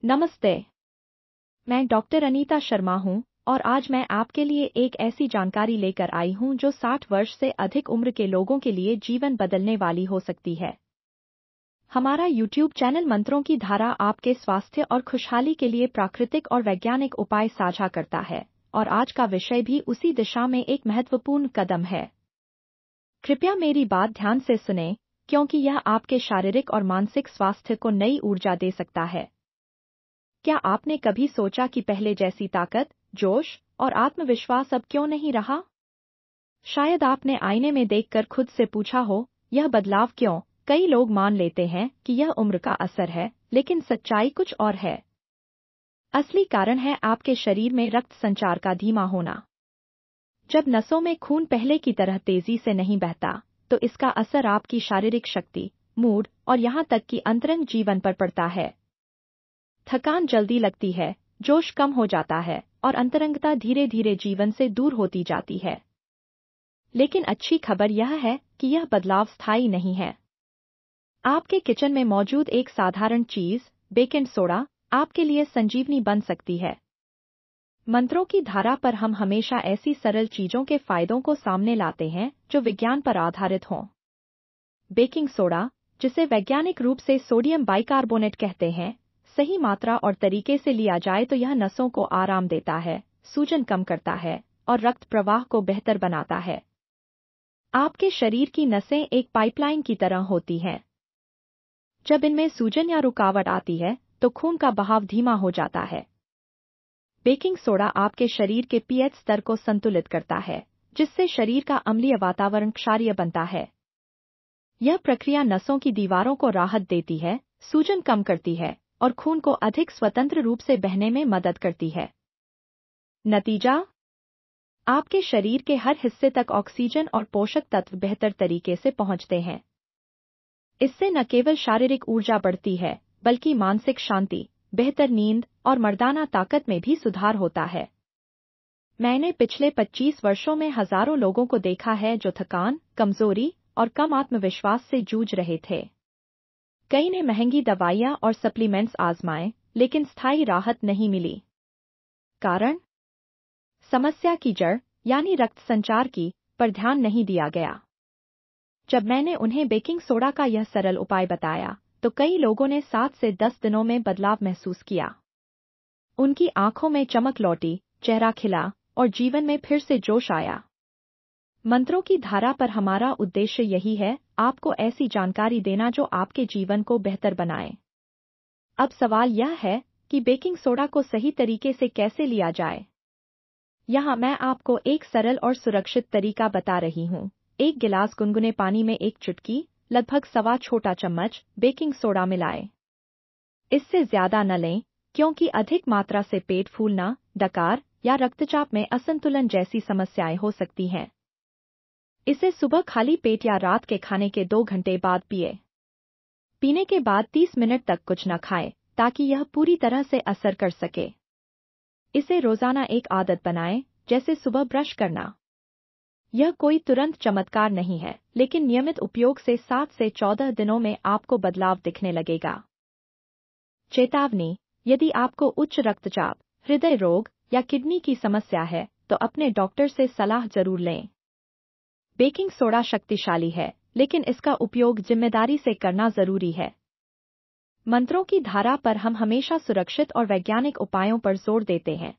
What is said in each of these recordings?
नमस्ते। मैं डॉक्टर अनीता शर्मा हूं और आज मैं आपके लिए एक ऐसी जानकारी लेकर आई हूं जो 60 वर्ष से अधिक उम्र के लोगों के लिए जीवन बदलने वाली हो सकती है। हमारा YouTube चैनल मंत्रों की धारा आपके स्वास्थ्य और खुशहाली के लिए प्राकृतिक और वैज्ञानिक उपाय साझा करता है और आज का विषय भी उसी दिशा में एक महत्वपूर्ण कदम है। कृपया मेरी बात ध्यान से सुनें, क्योंकि यह आपके शारीरिक और मानसिक स्वास्थ्य को नई ऊर्जा दे सकता है। क्या आपने कभी सोचा कि पहले जैसी ताकत, जोश और आत्मविश्वास अब क्यों नहीं रहा? शायद आपने आईने में देखकर खुद से पूछा हो, यह बदलाव क्यों? कई लोग मान लेते हैं कि यह उम्र का असर है, लेकिन सच्चाई कुछ और है। असली कारण है आपके शरीर में रक्त संचार का धीमा होना। जब नसों में खून पहले की तरह तेजी से नहीं बहता, तो इसका असर आपकी शारीरिक शक्ति, मूड और यहां तक कि अंतरंग जीवन पर पड़ता है। थकान जल्दी लगती है, जोश कम हो जाता है और अंतरंगता धीरे धीरे जीवन से दूर होती जाती है। लेकिन अच्छी खबर यह है कि यह बदलाव स्थायी नहीं है। आपके किचन में मौजूद एक साधारण चीज, बेकिंग सोडा, आपके लिए संजीवनी बन सकती है। मंत्रों की धारा पर हम हमेशा ऐसी सरल चीजों के फायदों को सामने लाते हैं जो विज्ञान पर आधारित हों। बेकिंग सोडा, जिसे वैज्ञानिक रूप से सोडियम बाइकार्बोनेट कहते हैं, सही मात्रा और तरीके से लिया जाए तो यह नसों को आराम देता है, सूजन कम करता है और रक्त प्रवाह को बेहतर बनाता है। आपके शरीर की नसें एक पाइपलाइन की तरह होती हैं। जब इनमें सूजन या रुकावट आती है, तो खून का बहाव धीमा हो जाता है। बेकिंग सोडा आपके शरीर के पीएच स्तर को संतुलित करता है, जिससे शरीर का अम्लीय वातावरण क्षारीय बनता है। यह प्रक्रिया नसों की दीवारों को राहत देती है, सूजन कम करती है और खून को अधिक स्वतंत्र रूप से बहने में मदद करती है। नतीजा? आपके शरीर के हर हिस्से तक ऑक्सीजन और पोषक तत्व बेहतर तरीके से पहुंचते हैं। इससे न केवल शारीरिक ऊर्जा बढ़ती है, बल्कि मानसिक शांति, बेहतर नींद और मर्दाना ताकत में भी सुधार होता है। मैंने पिछले 25 वर्षों में हजारों लोगों को देखा है जो थकान, कमजोरी और कम आत्मविश्वास से जूझ रहे थे। कई ने महंगी दवाइयां और सप्लीमेंट्स आजमाए, लेकिन स्थायी राहत नहीं मिली। कारण? समस्या की जड़, यानी रक्त संचार की, पर ध्यान नहीं दिया गया। जब मैंने उन्हें बेकिंग सोडा का यह सरल उपाय बताया, तो कई लोगों ने 7 से 10 दिनों में बदलाव महसूस किया। उनकी आंखों में चमक लौटी, चेहरा खिला और जीवन में फिर से जोश आया। मंत्रों की धारा पर हमारा उद्देश्य यही है, आपको ऐसी जानकारी देना जो आपके जीवन को बेहतर बनाए। अब सवाल यह है कि बेकिंग सोडा को सही तरीके से कैसे लिया जाए। यहाँ मैं आपको एक सरल और सुरक्षित तरीका बता रही हूँ। एक गिलास गुनगुने पानी में एक चुटकी, लगभग सवा छोटा चम्मच, बेकिंग सोडा मिलाएं। इससे ज्यादा न लें, क्योंकि अधिक मात्रा से पेट फूलना, डकार या रक्तचाप में असंतुलन जैसी समस्याएं हो सकती हैं। इसे सुबह खाली पेट या रात के खाने के 2 घंटे बाद पिए। पीने के बाद 30 मिनट तक कुछ न खाएं, ताकि यह पूरी तरह से असर कर सके। इसे रोजाना एक आदत बनाएं, जैसे सुबह ब्रश करना। यह कोई तुरंत चमत्कार नहीं है, लेकिन नियमित उपयोग से 7 से 14 दिनों में आपको बदलाव दिखने लगेगा। चेतावनी: यदि आपको उच्च रक्तचाप, हृदय रोग या किडनी की समस्या है, तो अपने डॉक्टर से सलाह जरूर लें। बेकिंग सोडा शक्तिशाली है, लेकिन इसका उपयोग जिम्मेदारी से करना जरूरी है। मंत्रों की धारा पर हम हमेशा सुरक्षित और वैज्ञानिक उपायों पर जोर देते हैं।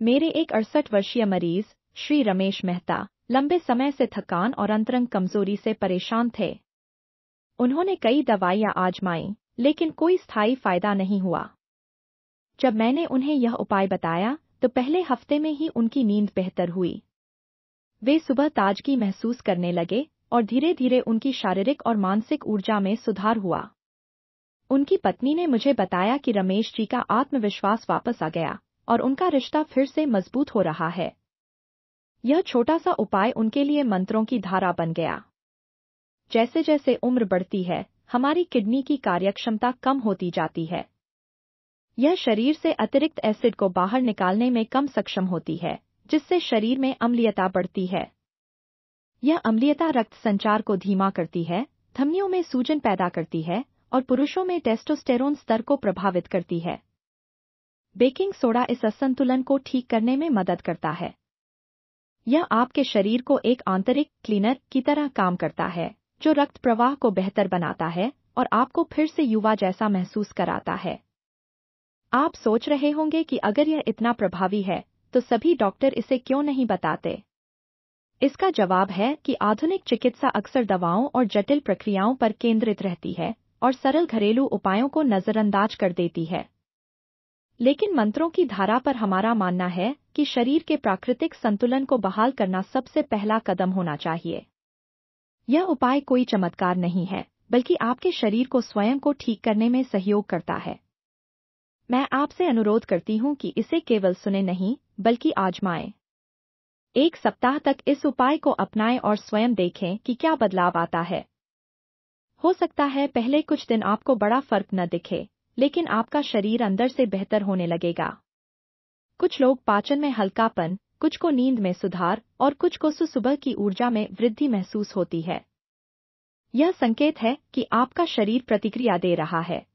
मेरे एक 68 वर्षीय मरीज, श्री रमेश मेहता, लंबे समय से थकान और अंतरंग कमजोरी से परेशान थे। उन्होंने कई दवाइयां आजमाई, लेकिन कोई स्थायी फायदा नहीं हुआ। जब मैंने उन्हें यह उपाय बताया, तो पहले हफ्ते में ही उनकी नींद बेहतर हुई। वे सुबह ताजगी महसूस करने लगे और धीरे धीरे उनकी शारीरिक और मानसिक ऊर्जा में सुधार हुआ। उनकी पत्नी ने मुझे बताया कि रमेश जी का आत्मविश्वास वापस आ गया और उनका रिश्ता फिर से मजबूत हो रहा है। यह छोटा सा उपाय उनके लिए मंत्रों की धारा बन गया। जैसे जैसे उम्र बढ़ती है, हमारी किडनी की कार्यक्षमता कम होती जाती है। यह शरीर से अतिरिक्त एसिड को बाहर निकालने में कम सक्षम होती है, जिससे शरीर में अम्लीयता बढ़ती है। यह अम्लीयता रक्त संचार को धीमा करती है, धमनियों में सूजन पैदा करती है और पुरुषों में टेस्टोस्टेरोन स्तर को प्रभावित करती है। बेकिंग सोडा इस असंतुलन को ठीक करने में मदद करता है। यह आपके शरीर को एक आंतरिक क्लीनर की तरह काम करता है, जो रक्त प्रवाह को बेहतर बनाता है और आपको फिर से युवा जैसा महसूस कराता है। आप सोच रहे होंगे कि अगर यह इतना प्रभावी है, तो सभी डॉक्टर इसे क्यों नहीं बताते? इसका जवाब है कि आधुनिक चिकित्सा अक्सर दवाओं और जटिल प्रक्रियाओं पर केंद्रित रहती है और सरल घरेलू उपायों को नजरअंदाज कर देती है। लेकिन मंत्रों की धारा पर हमारा मानना है कि शरीर के प्राकृतिक संतुलन को बहाल करना सबसे पहला कदम होना चाहिए। यह उपाय कोई चमत्कार नहीं है, बल्कि आपके शरीर को स्वयं को ठीक करने में सहयोग करता है। मैं आपसे अनुरोध करती हूँ कि इसे केवल सुने नहीं, बल्कि आजमाएं। एक सप्ताह तक इस उपाय को अपनाएं और स्वयं देखें कि क्या बदलाव आता है। हो सकता है पहले कुछ दिन आपको बड़ा फर्क न दिखे, लेकिन आपका शरीर अंदर से बेहतर होने लगेगा। कुछ लोग पाचन में हल्कापन, कुछ को नींद में सुधार और कुछ को सुबह की ऊर्जा में वृद्धि महसूस होती है। यह संकेत है कि आपका शरीर प्रतिक्रिया दे रहा है।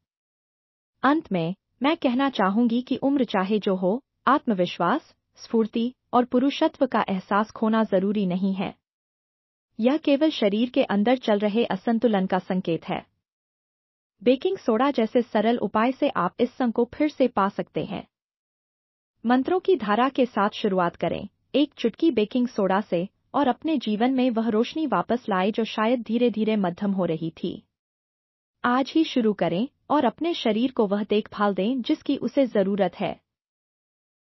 अंत में, मैं कहना चाहूंगी कि उम्र चाहे जो हो, आत्मविश्वास, स्फूर्ति और पुरुषत्व का एहसास खोना जरूरी नहीं है। यह केवल शरीर के अंदर चल रहे असंतुलन का संकेत है। बेकिंग सोडा जैसे सरल उपाय से आप इस संग को फिर से पा सकते हैं। मंत्रों की धारा के साथ शुरुआत करें, एक चुटकी बेकिंग सोडा से, और अपने जीवन में वह रोशनी वापस लाए जो शायद धीरे धीरे मध्यम हो रही थी। आज ही शुरू करें और अपने शरीर को वह देखभाल दें जिसकी उसे जरूरत है।